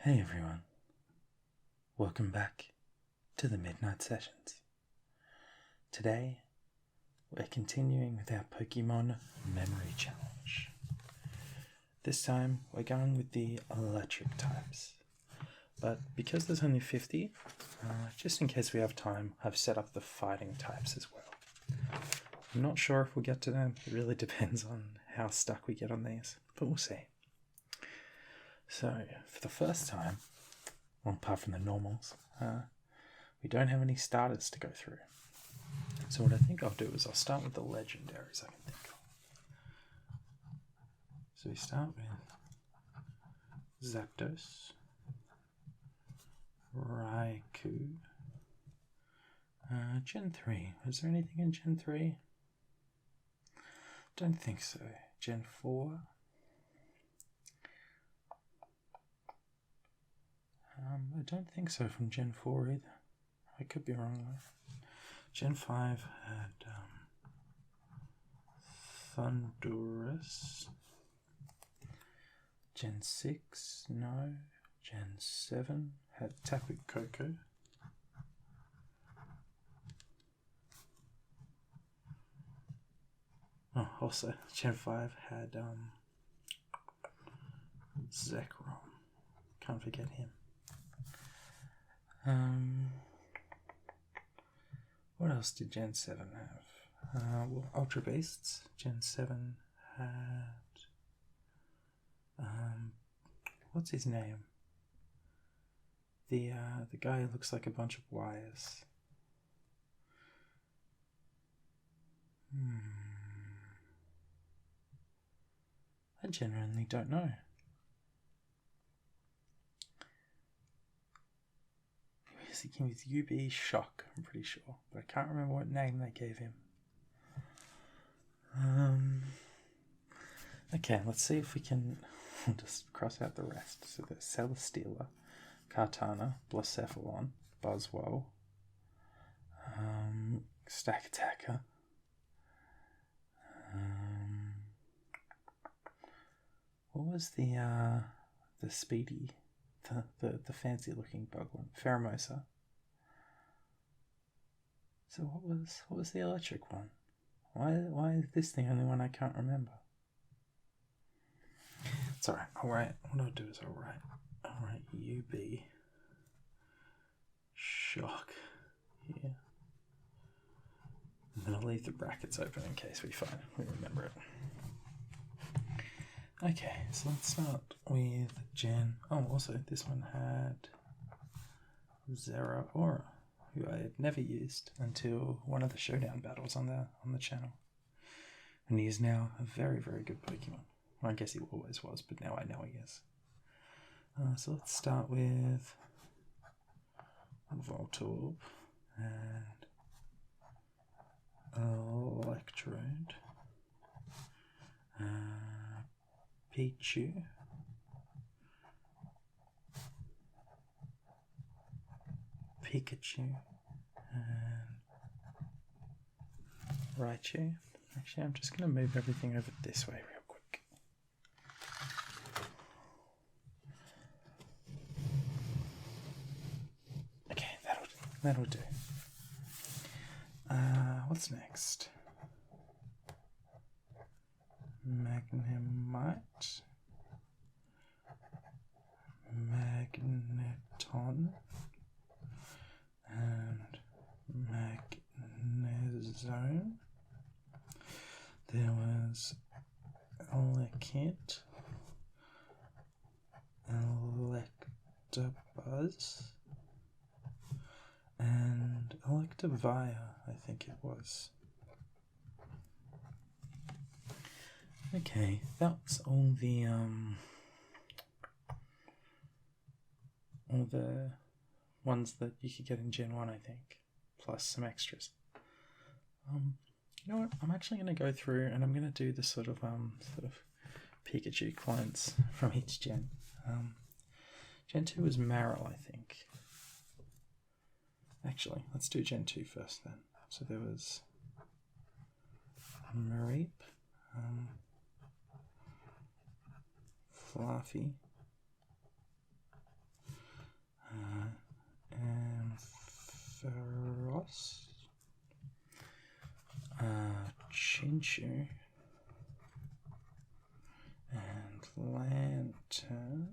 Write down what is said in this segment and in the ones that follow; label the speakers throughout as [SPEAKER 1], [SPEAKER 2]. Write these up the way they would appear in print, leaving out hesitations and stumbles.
[SPEAKER 1] Hey everyone, welcome back to the Midnight Sessions. Today, we're continuing with our Pokemon Memory Challenge. This time, we're going with the electric types. But because there's only 50, just in case we have time, I've set up the fighting types as well. I'm not sure if we'll get to them, it really depends on how stuck we get on these, but we'll see. So, for the first time, well, apart from the normals, we don't have any starters to go through. So what I think I'll do is I'll start with the legendaries I can think of. So we start with Zapdos, Raikou, Gen 3. Is there anything in Gen 3? Don't think so. Gen 4. I don't think so from Gen 4 either. I could be wrong though. Gen 5 had Thundurus. Gen 6, no. Gen 7 had Tapu Koko. Oh, also Gen 5 had Zekrom. Can't forget him. What else did Gen 7 have? Well, Ultra Beasts. Gen 7 had what's his name? The guy who looks like a bunch of wires. I genuinely don't know. He was UB Shock, I'm pretty sure, but I can't remember what name they gave him. Okay, let's see if we can just cross out the rest. So there's Celesteela, Kartana, Blacephalon, Buzzwole, Stack Attacker, what was the speedy, the fancy looking bug one? Pheromosa. So what was the electric one? Why is this the only one I can't remember? It's alright. What I'll do is I'll write UB Shock here. I'm gonna leave the brackets open in case we remember it. Okay, so let's start with Gen. Oh, also this one had Zeraora, who I had never used until one of the showdown battles on the channel, and he is now a very, very good Pokemon. Well, I guess he always was, but now I know he is. So let's start with Voltorb and Electrode, Pichu, Pikachu, and Raichu. Actually, I'm just going to move everything over this way real quick. Okay, that'll do. What's next? Magnemite, Magneton, and Magnezone. There was Elekid, Electabuzz, and Electivire, I think it was. Okay, that's all the ones that you could get in Gen 1, I think, plus some extras. You know what? I'm actually going to go through and I'm going to do the sort of Pikachu clones from each gen. Gen 2 was Marill, I think. Actually, let's do Gen 2 first then. So there was Mareep, Fluffy, Phosphorus, Chinchu, and Lantern.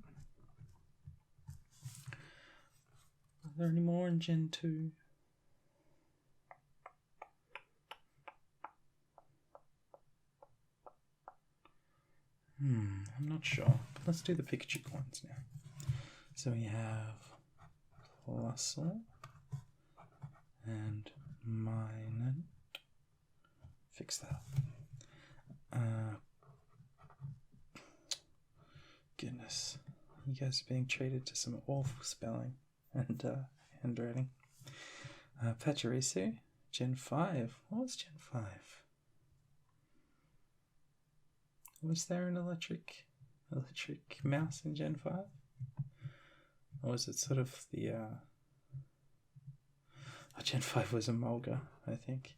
[SPEAKER 1] Are there any more in Gen 2? I'm not sure, but let's do the Pikachu coins now. So we have Flustle and Minun. Fix that up. Goodness, you guys are being treated to some awful spelling and handwriting. Pachirisu, Gen 5. What was Gen 5? Was there an electric mouse in Gen 5? Or was it sort of the... Gen 5 was a Mulga, I think.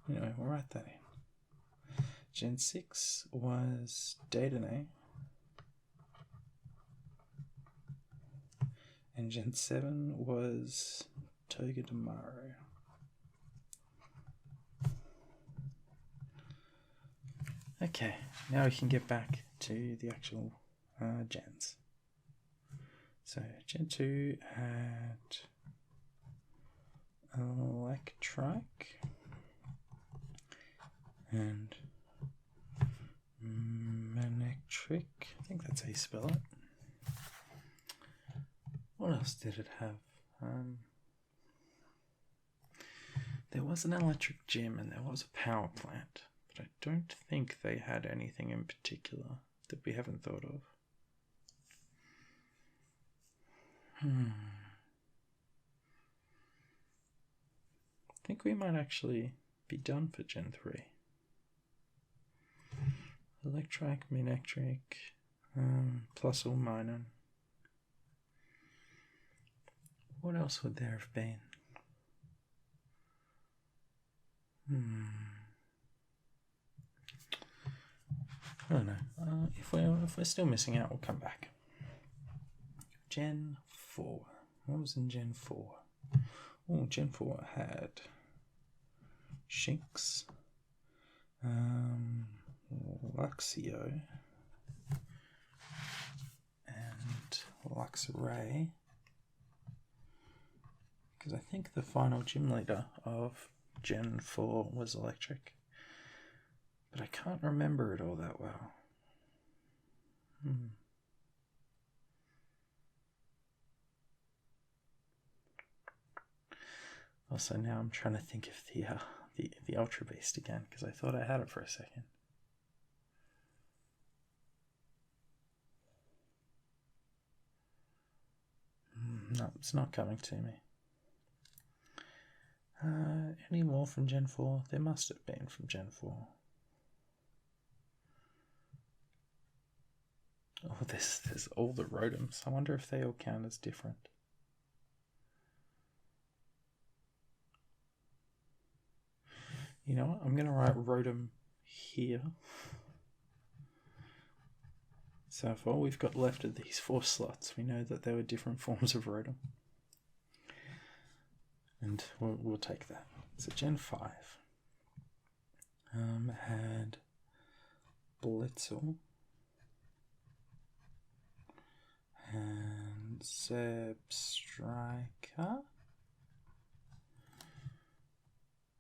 [SPEAKER 1] Anyway, we'll write that in. Gen 6 was Dedenne. And Gen 7 was Togedemaru. Okay, now we can get back to the actual gens. So Gen 2 had Electric and Manectric. I think that's how you spell it. What else did it have? There was an electric gym and there was a power plant, but I don't think they had anything in particular that we haven't thought of. I think we might actually be done for Gen 3. Electric, Manectric, Plusle, Minun. What else would there have been? I don't know. If we're still missing out, we'll come back. Gen 4. What was in Gen 4? Oh, Gen 4 had Shinx, Luxio, and Luxray. Because I think the final gym leader of Gen 4 was electric. But I can't remember it all that well. Also, now I'm trying to think of the Ultra Beast again, because I thought I had it for a second. No, it's not coming to me. Any more from Gen 4? There must have been from Gen 4. Oh, there's all the Rotoms. I wonder if they all count as different. You know what? I'm going to write Rotom here. So if all we've got left of these 4 slots, we know that there were different forms of Rotom. And we'll take that. So Gen 5 had Blitzel and Zebstrika.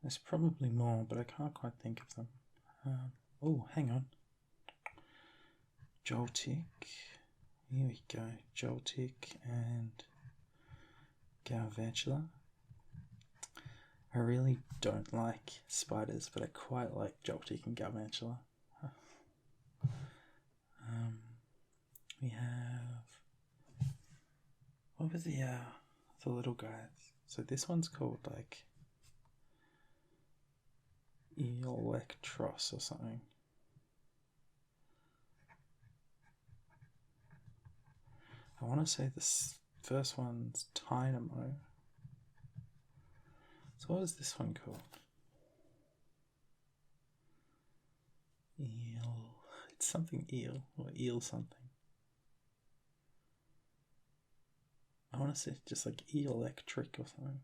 [SPEAKER 1] There's probably more, but I can't quite think of them. Oh, hang on. Joltik. Here we go. Joltik and Galvantula. I really don't like spiders, but I quite like Joltik and Galvantula. We have... What were the little guys? So this one's called like Electros or something. I want to say this first one's Dynamo. So what is this one called? Eel. It's something eel or eel something. I want to say just like electric or something.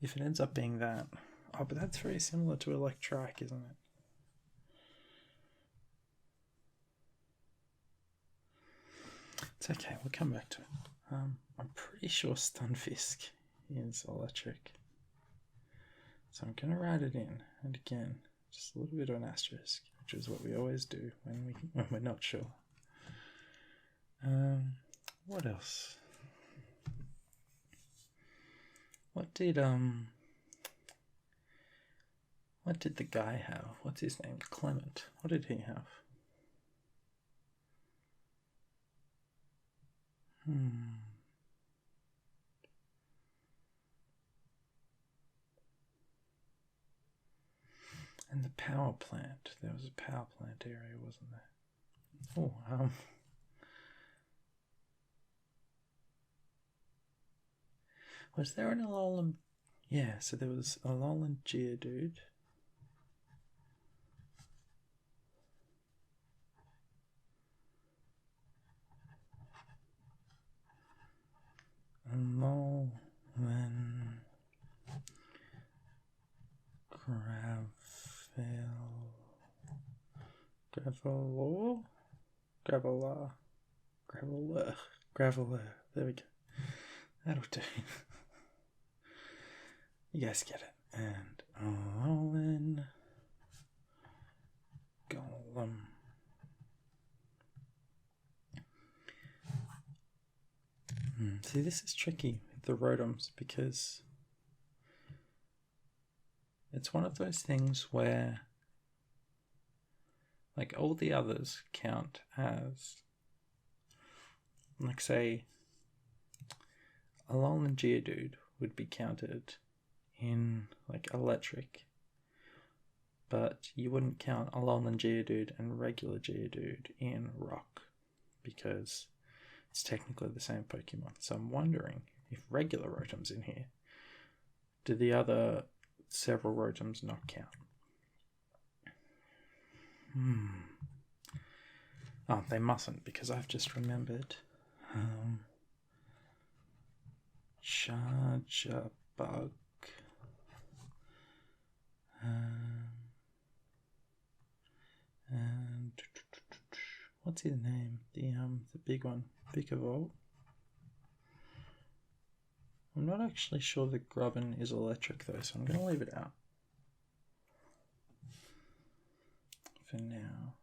[SPEAKER 1] if it ends up being that... Oh, but that's very similar to electric, isn't it? It's okay, we'll come back to it. I'm pretty sure Stunfisk is electric. So I'm going to write it in, and again, just a little bit of an asterisk, which is what we always do when we're not sure. What else? What did the guy have? What's his name? Clement. What did he have? And the power plant. There was a power plant area, wasn't there? Oh, was there an Alolan... Yeah, so there was Alolan Geodude. Alolan... Graveler. There we go. That'll do. You guys get it. And Alolan Golem. See, this is tricky with the Rotoms because it's one of those things where, like, all the others count as, like, say, Alolan Geodude would be counted in, like, electric, but you wouldn't count Alolan Geodude and regular Geodude in rock because it's technically the same Pokemon. So I'm wondering if regular Rotom's in here, do the other several Rotoms not count? Oh, they mustn't, because I've just remembered. Charjabug. And what's his name? The big one, Vikavolt. I'm not actually sure that Grubbin is electric though, so I'm going to leave it out for now.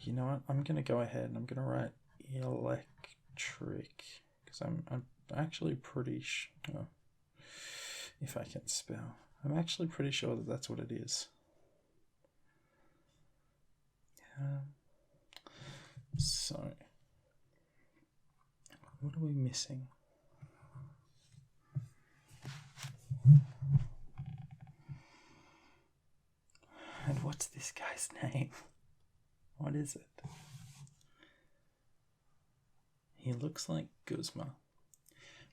[SPEAKER 1] You know what? I'm going to go ahead and I'm going to write electric because I'm actually pretty sure, if I can spell, I'm actually pretty sure that that's what it is. So, what are we missing? And what's this guy's name? What is it? He looks like Guzma.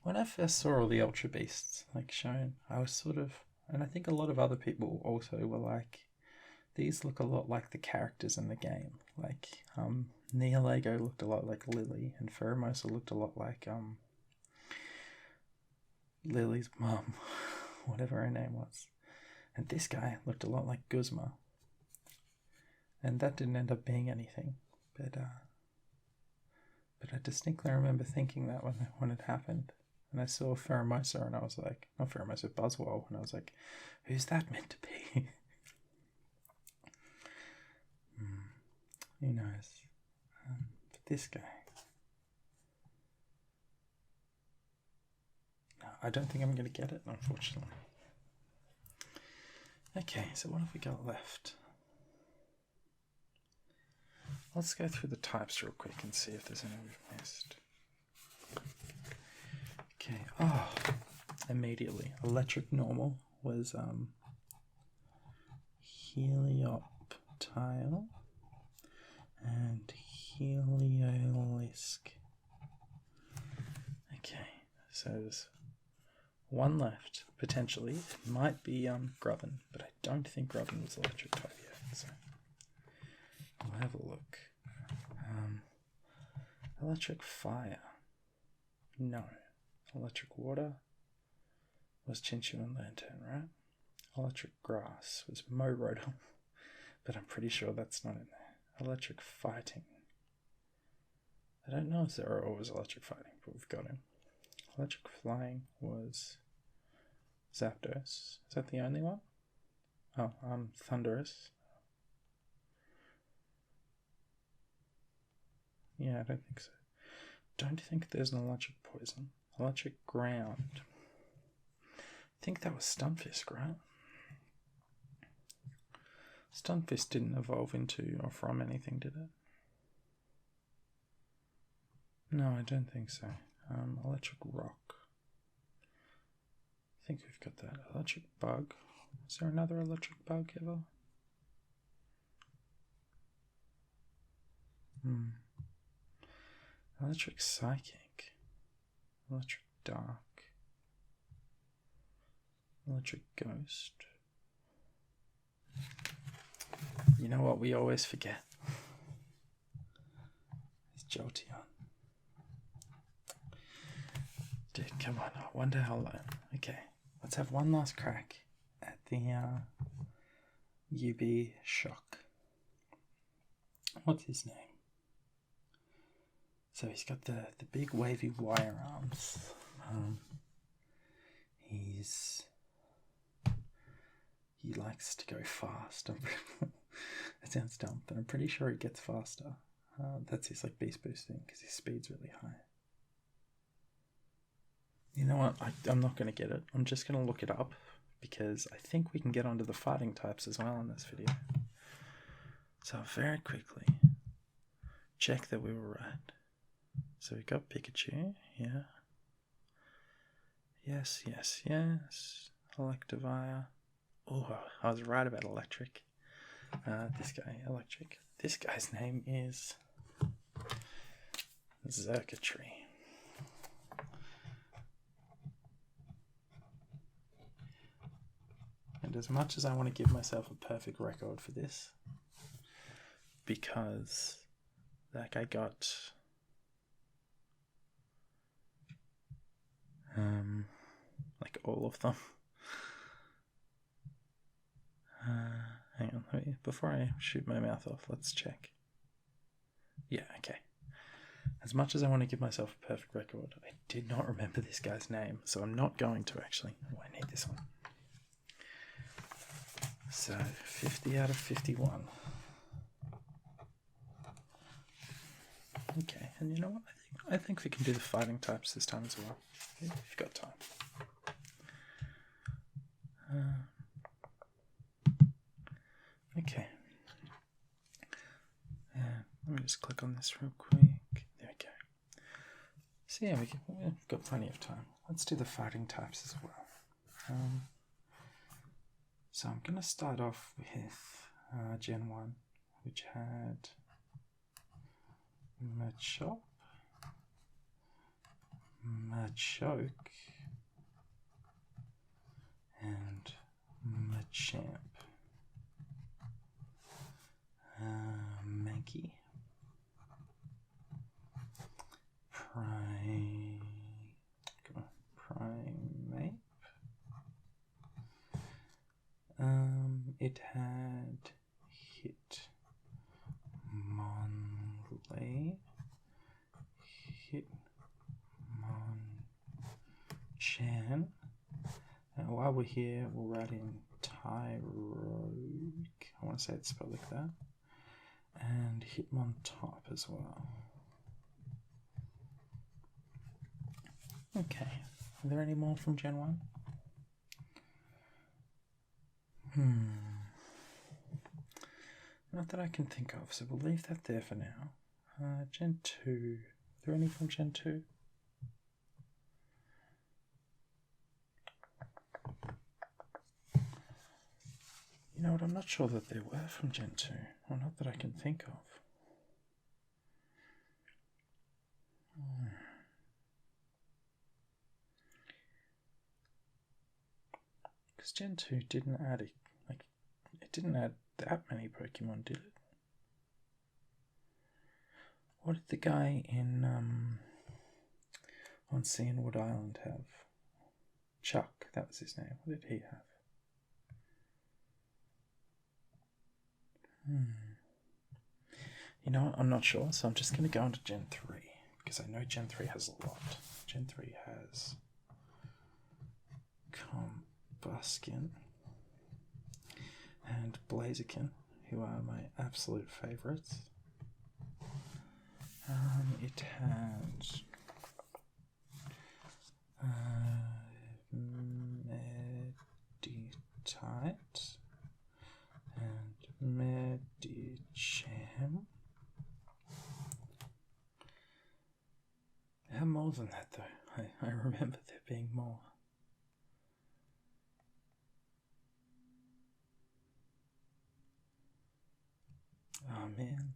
[SPEAKER 1] When I first saw all the Ultra Beasts like shown, I was sort of, and I think a lot of other people also were like, these look a lot like the characters in the game. Like, Neolego looked a lot like Lily, and Pheromosa looked a lot like Lily's mum, whatever her name was. And this guy looked a lot like Guzma. And that didn't end up being anything. But I distinctly remember thinking that when it happened. And I saw Pheromosa and I was like, not Pheromosa, Buzzwole, and I was like, who's that meant to be? Who knows? But this guy. No, I don't think I'm going to get it, unfortunately. Okay, so what have we got left? Let's go through the types real quick and see if there's any we've missed. Okay, immediately. Electric normal was Helioptile and Heliolisk. Okay, so there's one left, potentially. It might be Grubbin, but I don't think Grubbin was electric type yet, so we'll have a look. Electric fire. No. Electric water. was Chinchu and Lantern, right? Electric Grass was Mo-Rotom, but I'm pretty sure that's not in there. Electric Fighting. I don't know if Zero was Electric Fighting, but we've got him. Electric Flying was Zapdos. Is that the only one? Oh, Thunderous. Yeah, I don't think so. Don't think there's an Electric Poison. Electric Ground. I think that was Stunfisk, right? Stunfisk didn't evolve into or from anything, did it? No, I don't think so. Electric Rock. I think we've got that. Electric Bug. Is there another Electric Bug ever? Electric Psychic. Electric Dark. Electric Ghost. You know what we always forget? It's Jolteon. Dude, come on. One day I'll learn. Okay, let's have one last crack at the UB Shock. What's his name? So he's got the big wavy wire arms. He likes to go fast. That sounds dumb, but I'm pretty sure he gets faster. That's his like beast boost thing because his speed's really high. You know what? I'm not going to get it. I'm just going to look it up because I think we can get onto the fighting types as well in this video. So very quickly, check that we were right. So we got Pikachu, yeah. Yes. Electivire. Oh, I was right about electric. This guy, electric. This guy's name is Xurkitree. And as much as I want to give myself a perfect record for this, because like I got like all of them. Hang on, before I shoot my mouth off, let's check. Yeah, okay. As much as I want to give myself a perfect record, I did not remember this guy's name, so I'm not going to actually. Oh, I need this one. So, 50 out of 51. Okay, and you know what? I think we can do the fighting types this time as well, if you've got time. Okay. Let me just click on this real quick. There we go. So yeah, we've got plenty of time. Let's do the fighting types as well. So I'm going to start off with Gen 1, which had Machop, Machoke, and Machamp. Mankey, Primeape. It had Hitmonlee, Hitmonchan. And while we're here, we'll write in Tyrogue. I want to say it's spelled like that. And Hitmontop as well. Okay. Are there any more from Gen 1? Not that I can think of, so we'll leave that there for now. Gen 2. Are there any from Gen 2? You know what, I'm not sure that there were from Gen 2. Or not that I can think of. Because Gen 2 didn't add it didn't add that many Pokemon, did it? What did the guy in on Cianwood Island have? Chuck, that was his name. What did he have? You know what? I'm not sure, so I'm just going to go into Gen 3, because I know Gen 3 has a lot. Gen 3 has Combuskin and Blaziken, who are my absolute favourites. It has Meditite and Medicham. How more than that, though? I remember there being more. Oh man,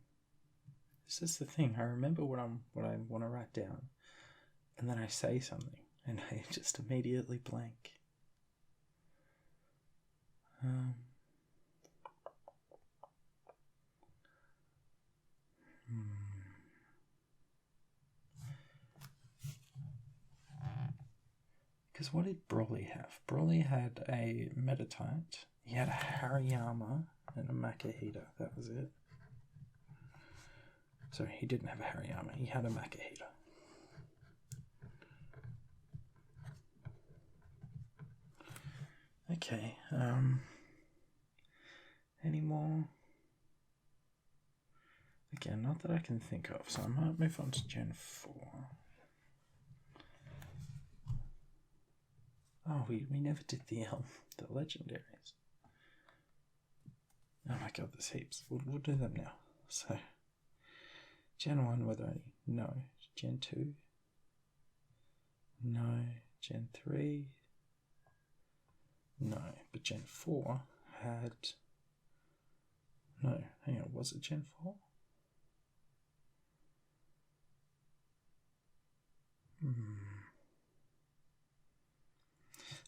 [SPEAKER 1] this is the thing. I remember what I want to write down, and then I say something, and I just immediately blank. Because what did Broly have? Broly had a Meditite, he had a Hariyama, and a Makahita. That was it. Sorry, he didn't have a Hariyama, he had a Makahita. Okay, any more? Again, not that I can think of, so I might move on to Gen 4. Oh, we never did the legendaries. Oh my god, there's heaps. We'll do them now. So, Gen 1, whether I know. Gen 2, no. Gen 3, no. But Gen 4 had... No, hang on, was it Gen 4?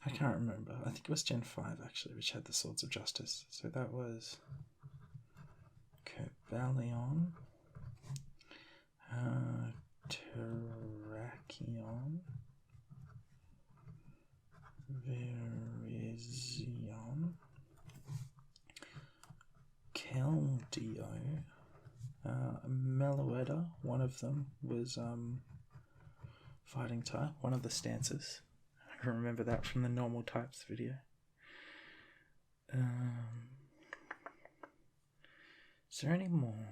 [SPEAKER 1] I can't remember. I think it was Gen 5 actually, which had the Swords of Justice. So that was Cobalion, Terrakion, Virizion, Keldeo, Meloetta. One of them was fighting type, one of the stances. I remember that from the normal types video. Is there any more?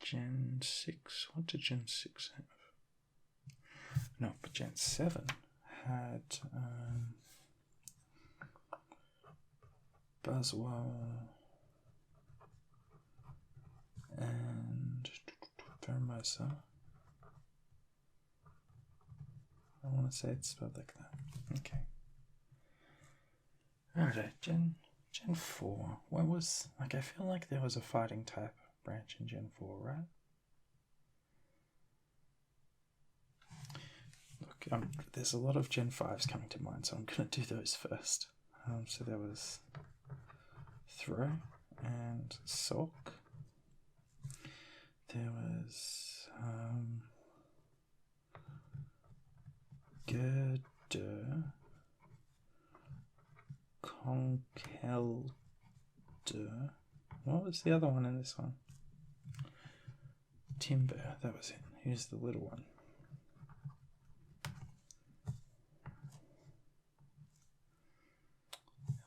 [SPEAKER 1] Gen 6. What did Gen 6 have? No, but Gen 7 had Buzzwole and Pheromosa. I want to say it's spelled like that. Okay. Alright, Gen 4. What was... Like, I feel like there was a fighting type branch in Gen 4, right? Look, there's a lot of Gen 5s coming to mind, so I'm going to do those first. So there was Throw and Sock. There was Girder, Conkelder. What was the other one in this one? Timber, that was it. Here's the little one.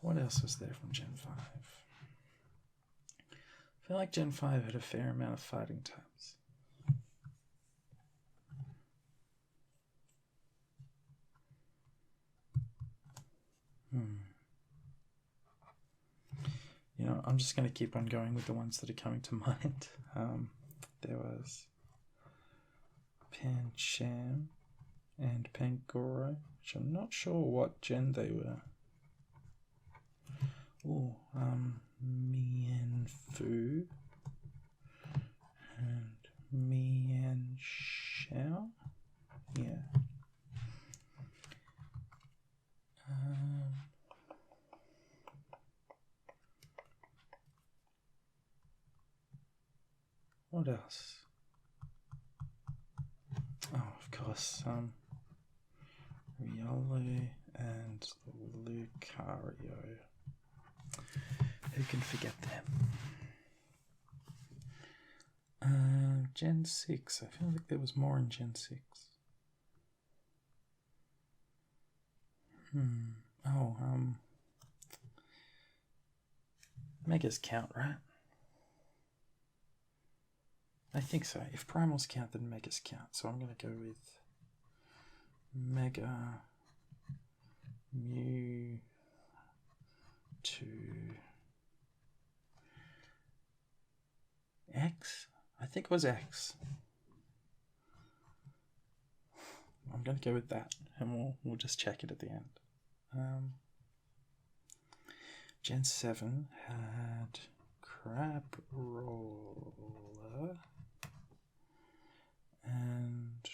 [SPEAKER 1] What else was there from Gen 5? I feel like Gen 5 had a fair amount of fighting types. You know, I'm just going to keep on going with the ones that are coming to mind. There was Pancham and Pangoro, which I'm not sure what gen they were. Oh, Mianfu and Mianshao. Yeah. What else? Oh, of of course, Riolo and Lucario. Who can forget them? Gen 6. I feel like there was more in Gen 6. Oh, Megas count, right? I think so. If primals count, then Megas count. So I'm going to go with Mega Mew to X? I think it was X. I'm going to go with that, and we'll just check it at the end. Gen 7 had Crab Roller and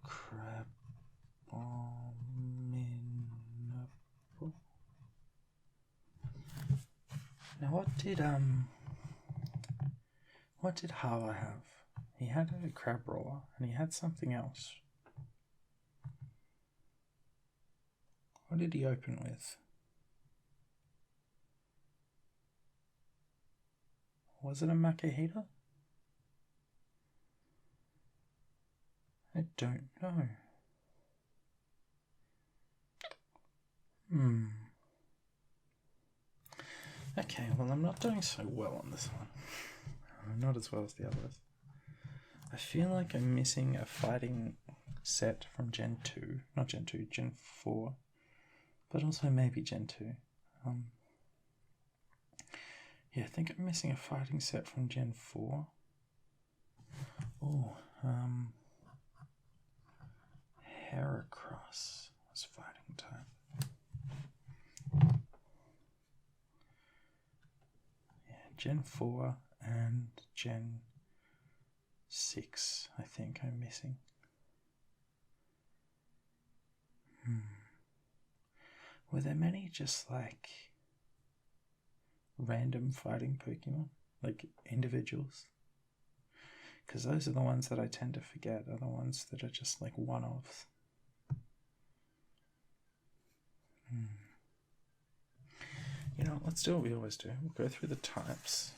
[SPEAKER 1] Crabominable. Now what did Hala have? He had a Crab Roller and he had something else. What did he open with? Was it a Makahita? I don't know. Okay, well, I'm not doing so well on this one. Not as well as the others. I feel like I'm missing a fighting set from Gen 2. Not Gen 2, Gen 4. But also maybe Gen 2. Yeah, I think I'm missing a fighting set from Gen 4. Oh, Heracross was fighting type. Yeah, Gen 4 and Gen 6, I think I'm missing. Were there many just like random fighting Pokemon? Like individuals? Because those are the ones that I tend to forget, are the ones that are just like one-offs. You know, let's do what we always do. We'll go through the types.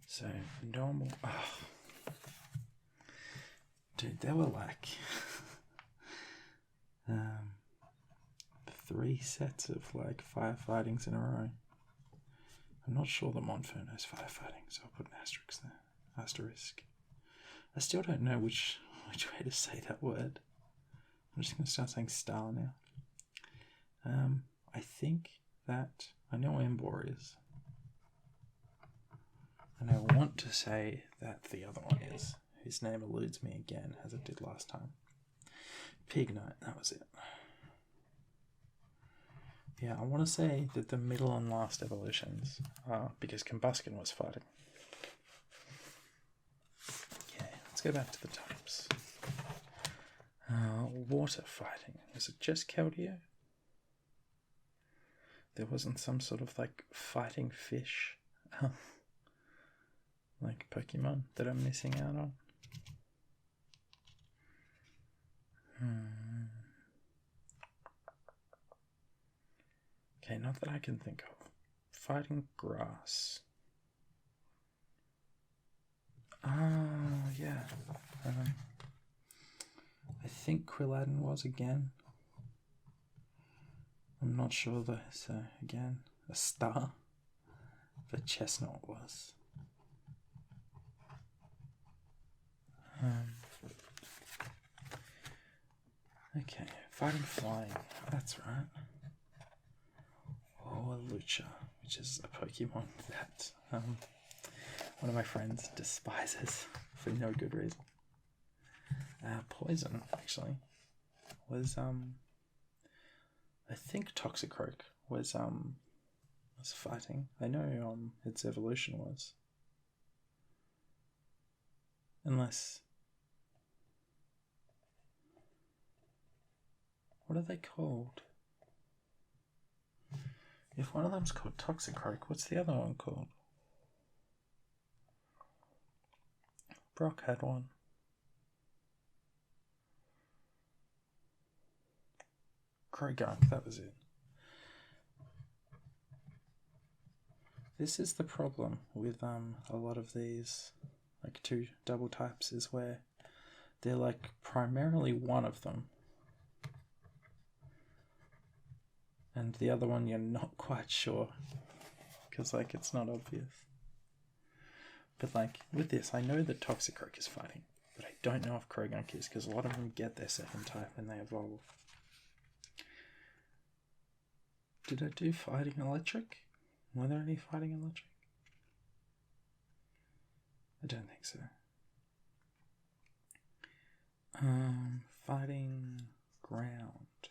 [SPEAKER 1] So, normal. Oh. Dude, there were like 3 sets of like firefightings in a row. I'm not sure that Monferno's firefighting, so I'll put an asterisk there. Asterisk. I still don't know which way to say that word. I'm just going to start saying star now. I think that I know where Embor is. And I want to say that the other one is. His name eludes me again, as it did last time. Pignite, that was it. Yeah, I want to say that the middle and last evolutions are because Combuskin was fighting. Okay, let's go back to the types. Water fighting. Was it just Keldeo? There wasn't some sort of like fighting fish, like Pokemon that I'm missing out on. Okay, not that I can think of. Fighting grass. Yeah. I think Quilladin was again. I'm not sure though, so again, a star. The Chestnut was. Okay, fighting flying. That's right. Oh, a Lucha, which is a Pokemon that one of my friends despises for no good reason. Poison, actually, was I think Toxicroak was fighting. I know its evolution was. Unless, what are they called? If one of them's called Toxicroak, what's the other one called? Brock had one. Krogunk, that was it. This is the problem with a lot of these, like 2 double types, is where they're like primarily one of them, and the other one you're not quite sure, because like it's not obvious. But like with this, I know that Toxicroak is fighting, but I don't know if Krogunk is, because a lot of them get their 2nd type and they evolve. Did I do fighting electric? Were there any fighting electric? I don't think so. Fighting ground.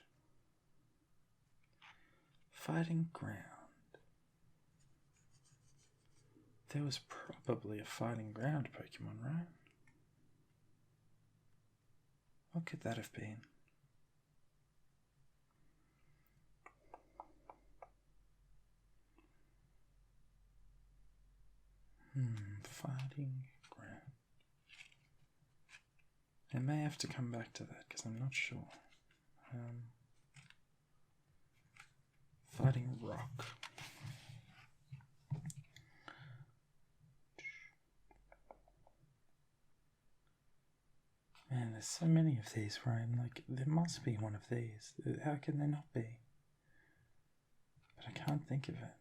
[SPEAKER 1] Fighting ground. There was probably a fighting ground Pokemon, right? What could that have been? Fighting ground. I may have to come back to that because I'm not sure. Fighting rock. Man, there's so many of these where I'm like, there must be one of these. How can there not be? But I can't think of it.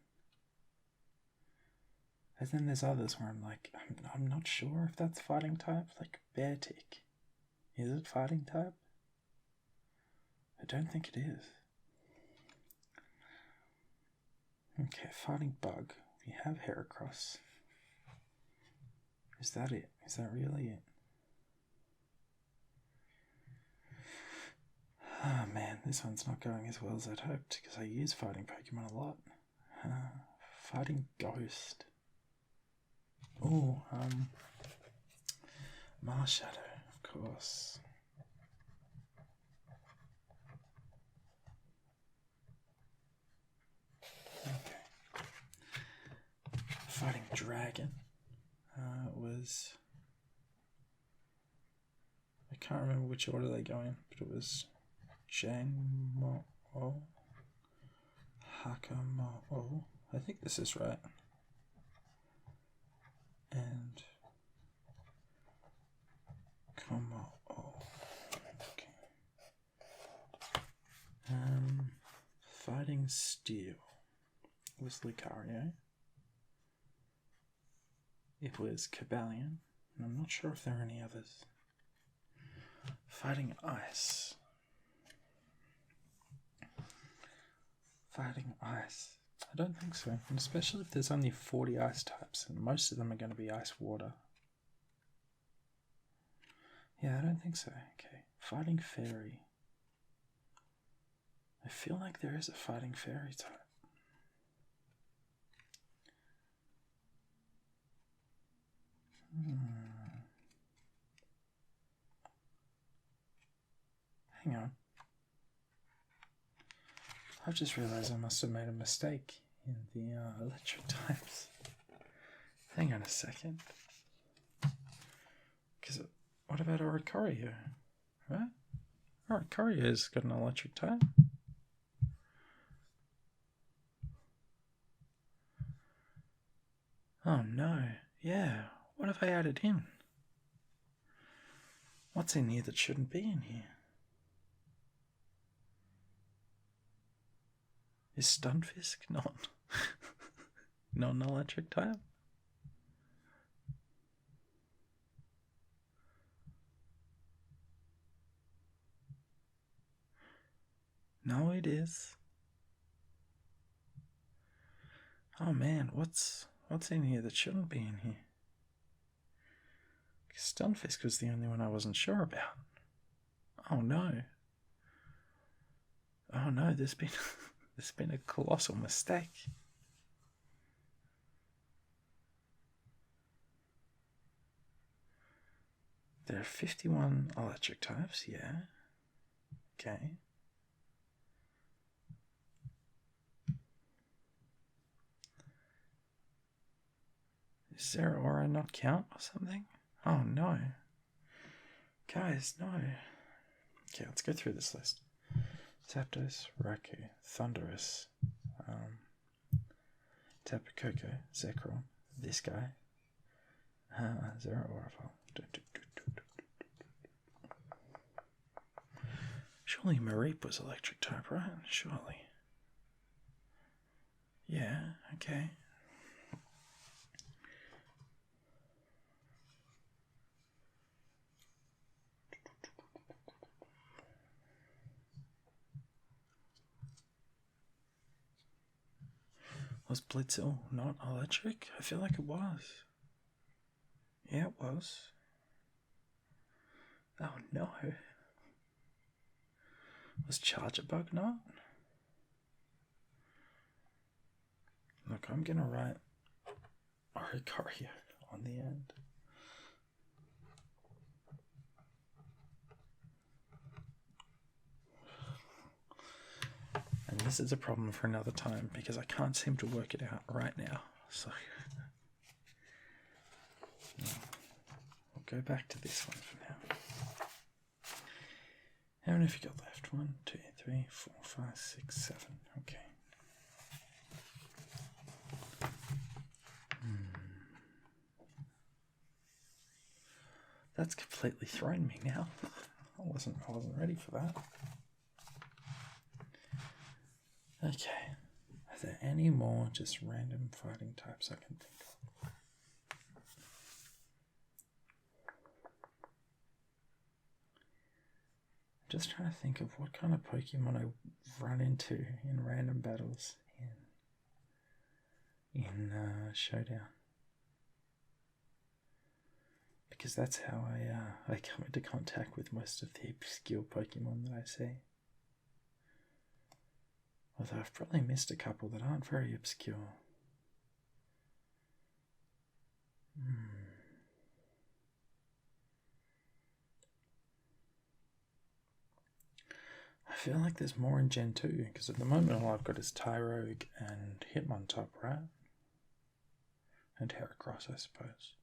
[SPEAKER 1] And then there's others where I'm like, I'm not sure if that's fighting type. Like Beartic. Is it fighting type? I don't think it is. Okay, fighting bug. We have Heracross. Is that it? Is that really it? Oh man, this one's not going as well as I'd hoped because I use fighting Pokemon a lot. Fighting Ghost. Oh, Marshadow, of course. Okay. Fighting Dragon. Was... I can't remember which order they go in, but it was Jangmo-o, Hakamo-o. I think this is right. And Como-o. Okay. Fighting Steel was Lucario. It was Cobalion. And I'm not sure if there are any others. Fighting Ice. Fighting Ice. I don't think so. And especially if there's only 40 ice types, and most of them are going to be ice water. Yeah, I don't think so. Okay. Fighting Fairy. I feel like there is a Fighting Fairy type. Hang on. I've just realised I must have made a mistake in the electric types. Hang on a second. Because what about Oricorio? Right? Oricorio's got an electric type. Oh no. Yeah. What have I added in? What's in here that shouldn't be in here? Is Stunfisk not an electric type? No, it is. Oh man, what's in here that shouldn't be in here? Stunfisk was the only one I wasn't sure about. Oh no. Oh no, there's been a colossal mistake. There are 51 electric types, yeah. Okay. Is Zeraora not count or something? Oh no. Guys, no. Okay, let's go through this list. Zapdos, Raikou, Thundurus, Tapu Koko, Zekrom, this guy, Zeraora. Surely Mareep was electric type, right? Surely. Yeah, okay. Was Blitzel not electric? I feel like it was. Yeah, it was. Oh no. Was Chargerbug not? Look, I'm gonna write Oricorio on the end. And this is a problem for another time because I can't seem to work it out right now. So we'll go back to this one for now. How many have you got left? 1, 2, 3, 4, 5, 6, 7. Okay. That's completely thrown me now. I wasn't ready for that. Okay. Are there any more just random fighting types I can think of? Just trying to think of what kind of Pokemon I run into in random battles in Showdown. Because that's how I come into contact with most of the obscure Pokemon that I see. Although I've probably missed a couple that aren't very obscure. I feel like there's more in Gen 2, because at the moment all I've got is Tyrogue and Hitmontop, right? And Heracross, I suppose.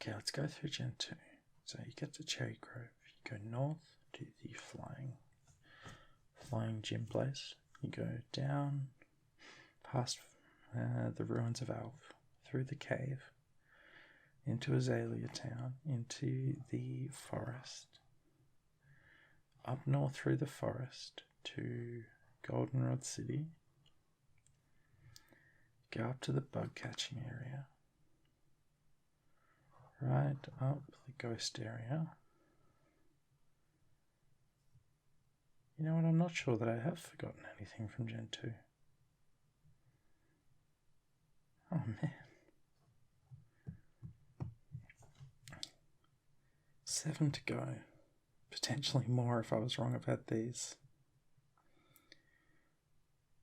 [SPEAKER 1] Okay, let's go through Gen 2. So you get to Cherry Grove, you go north to the flying gym place. You go down past the ruins of Alf, through the cave, into Azalea Town, into the forest, up north through the forest to Goldenrod City, go up to the bug catching area, right up the ghost area. You know what, I'm not sure that I have forgotten anything from Gen 2. Oh man. 7 to go. Potentially more if I was wrong about these.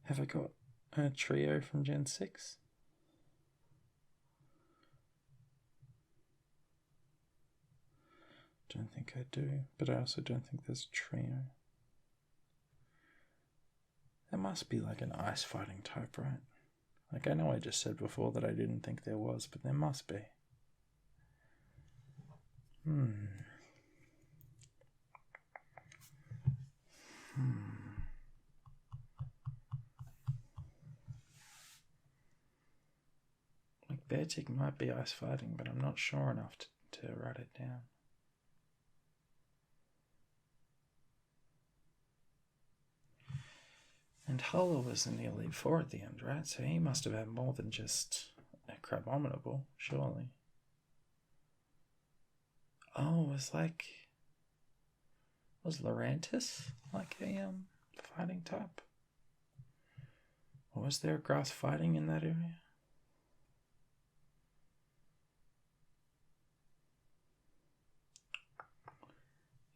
[SPEAKER 1] Have I got a trio from Gen 6? Don't think I do, but I also don't think there's a trio. There must be like an ice fighting type, right? Like I know I just said before that I didn't think there was, but there must be. Like Beartick might be ice fighting, but I'm not sure enough to write it down. And Huller was in the Elite Four at the end, right? So he must have had more than just a Crabominable, surely. Oh, was Lurantis like a fighting type? Or was there grass fighting in that area?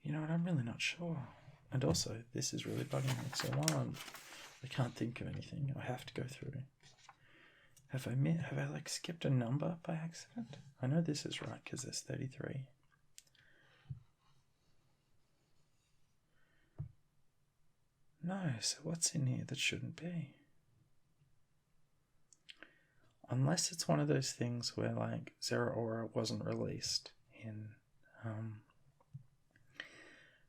[SPEAKER 1] You know what, I'm really not sure. And also, this is really bugging me. So while I can't think of anything, I have to go through. Have I like skipped a number by accident? I know this is right because there's 33. No, so what's in here that shouldn't be? unless it's one of those things where like Zero Aura wasn't released in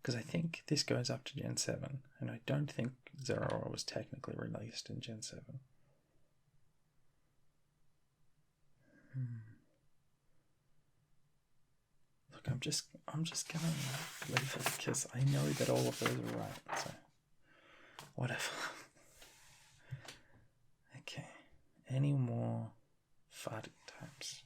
[SPEAKER 1] because I think this goes up to Gen 7, and I don't think Zero Aura was technically released in Gen 7. Look, I'm just gonna leave it because I know that all of those are right, so whatever. Okay, any more fighting types?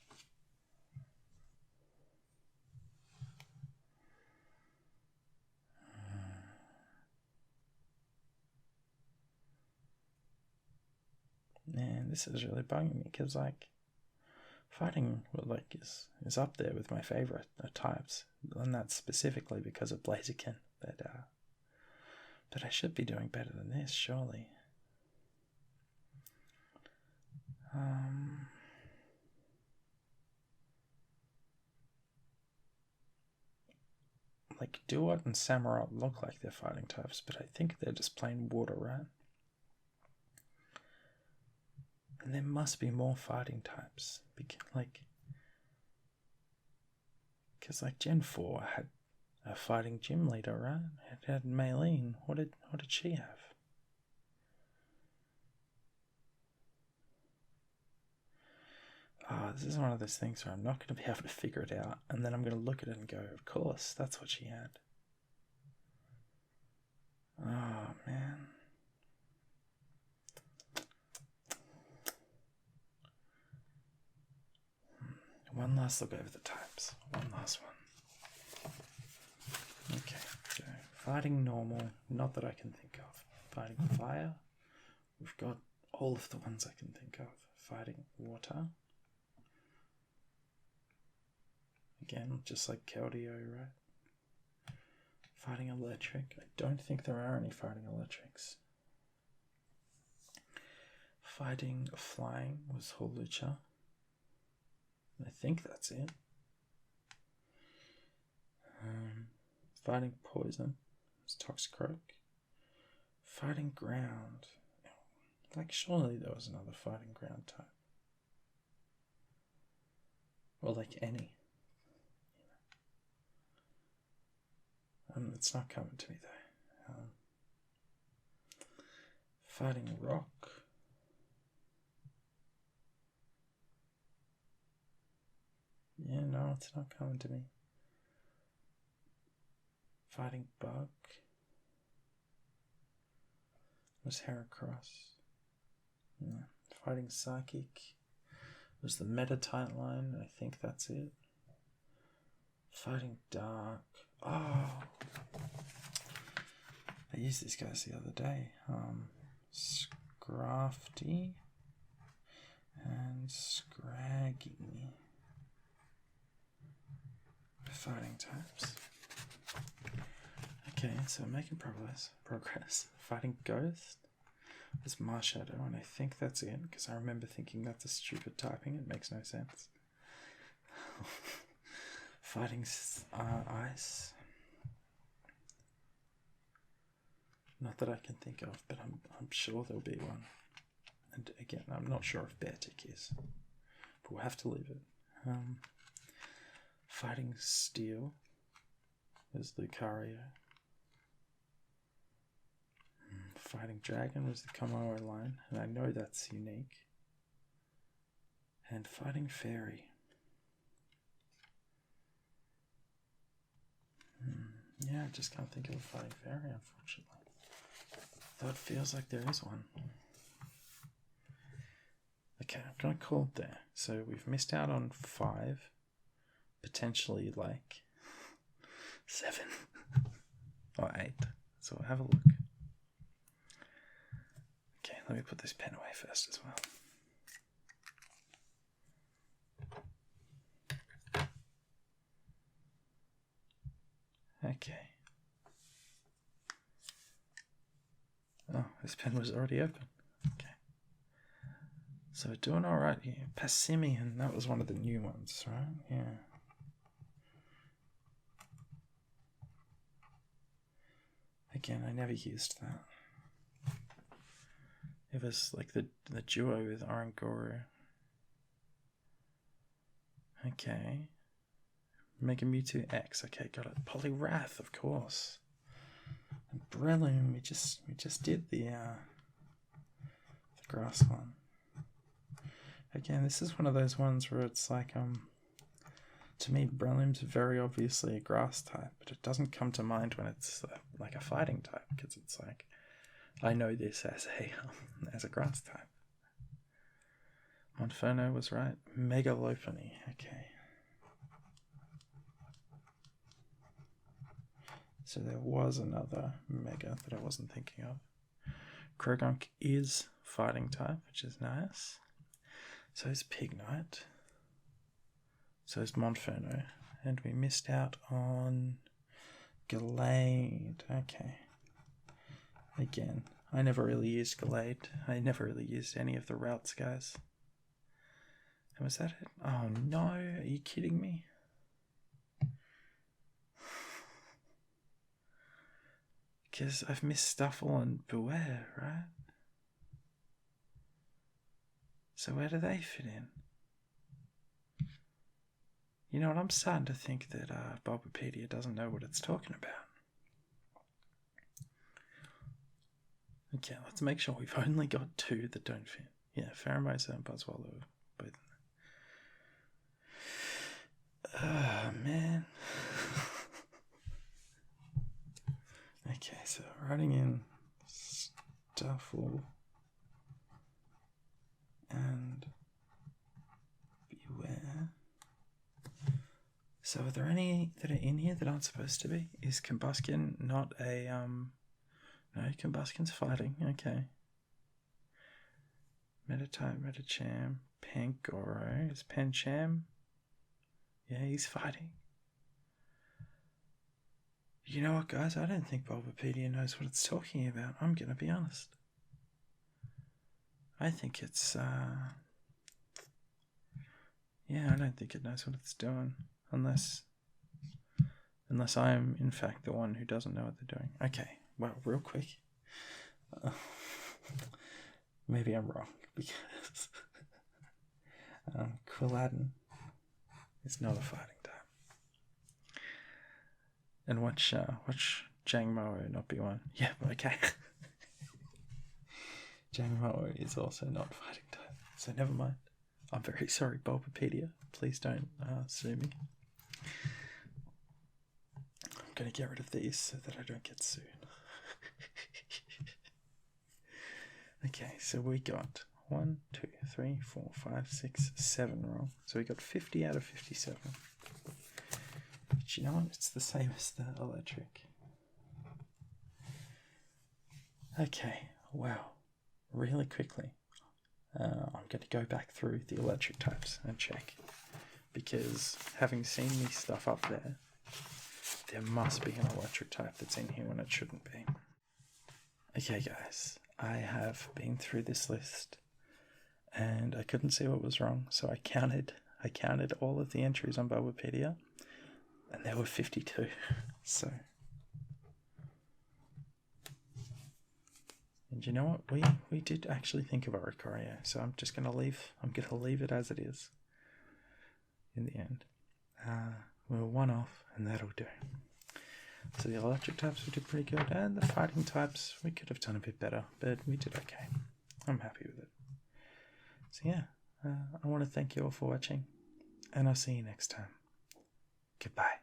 [SPEAKER 1] Man, this is really bugging me because like fighting like is up there with my favorite types, and that's specifically because of Blaziken. But I should be doing better than this, surely. Like Duat and Samurott look like they're fighting types, but I think they're just plain water, right? And there must be more fighting types, because like Gen 4 had a fighting gym leader, right? It had Maylene. What did she have? This is one of those things where I'm not going to be able to figure it out, and then I'm going to look at it and go, of course, that's what she had. Oh, man. One last look over the types. One last one. Okay, so fighting normal, not that I can think of. Fighting fire, we've got all of the ones I can think of. Fighting water. Again, just like Keldeo, right? Fighting electric. I don't think there are any fighting electrics. Fighting flying was Hawlucha. I think that's it. Fighting poison was Toxicroak. Fighting ground. Like, surely there was another fighting ground type. Or like any. It's not coming to me though. Fighting rock. Yeah, no, it's not coming to me. Fighting bug was Heracross. Yeah. Fighting psychic was the Metatite line. I think that's it. Fighting dark. Oh, I used these guys the other day. Scrafty and Scraggy. Fighting types. Okay, so making progress. Fighting Ghost is Marshadow, and I think that's it, because I remember thinking that's a stupid typing. It makes no sense. Fighting Ice. Not that I can think of, but I'm sure there'll be one. And again, I'm not sure if Beartic is, but we'll have to leave it. Fighting Steel was Lucario. Fighting Dragon was the Komodo line, and I know that's unique. And Fighting Fairy. Yeah, I just can't think of a Fighting Fairy, unfortunately. Though it feels like there is one. Okay, I'm going to call it there. So we've missed out on 5. Potentially like 7 or 8. So we'll have a look. Okay, let me put this pen away first as well. Okay. Oh, this pen was already open. Okay. So we're doing alright here. Passimian, that was one of the new ones, right? Yeah. Again, I never used that. It was like the duo with Oranguru. Okay. Mega Mewtwo X. Okay, got it. Poliwrath, of course. And Breloom, we just did the grass one. Again, this is one of those ones where it's like, to me, Breloom's very obviously a grass type, but it doesn't come to mind when it's like a fighting type, because it's like, I know this as a grass type. Monferno was right. Megalophony, okay. So there was another Mega that I wasn't thinking of. Krogunk is fighting type, which is nice. So is Pignite. So is Monferno. And we missed out on Gallade. Okay. Again, I never really used Gallade. I never really used any of the routes, guys. And was that it? Oh no, are you kidding me? Because I've missed Stuffle and Beware, right? So where do they fit in? You know what, I'm starting to think that Bulbapedia doesn't know what it's talking about. Okay, let's make sure we've only got 2 that don't fit. Yeah, Pheromosa and Buzzwole are both in there. Oh, man. Okay, so writing in Stuffle and Beware. So are there any that are in here that aren't supposed to be? Is Combuskin not a, no, Combuskin's fighting, okay. Metatype, Metacham, Pangoro, is Pancham? Yeah, he's fighting. You know what, guys? I don't think Bulbapedia knows what it's talking about. I'm going to be honest. I think it's, yeah, I don't think it knows what it's doing. Unless I am, in fact, the one who doesn't know what they're doing. Okay, well, real quick. Maybe I'm wrong, because Quilladin is not a fighting type. And watch Jangmo not be one. Yeah, okay. Jangmo is also not fighting type, so never mind. I'm very sorry, Bulbapedia. Please don't sue me. I'm going to get rid of these so that I don't get sued. Okay, so we got 1, 2, 3, 4, 5, 6, 7 wrong. So we got 50 out of 57. But you know what? It's the same as the electric. Okay, wow. Really quickly. I'm going to go back through the electric types and check. Because having seen this stuff up there must be an electric type that's in here when it shouldn't be. Okay, guys. I have been through this list and I couldn't see what was wrong, so I counted all of the entries on Bulbapedia, and there were 52. So, and you know what? We did actually think of Oricorio, so I'm gonna leave it as it is. In the end, we were 1 off, and that'll do. So the electric types we did pretty good, and the fighting types we could have done a bit better, but we did okay. I'm happy with it. So yeah, I want to thank you all for watching, and I'll see you next time. Goodbye.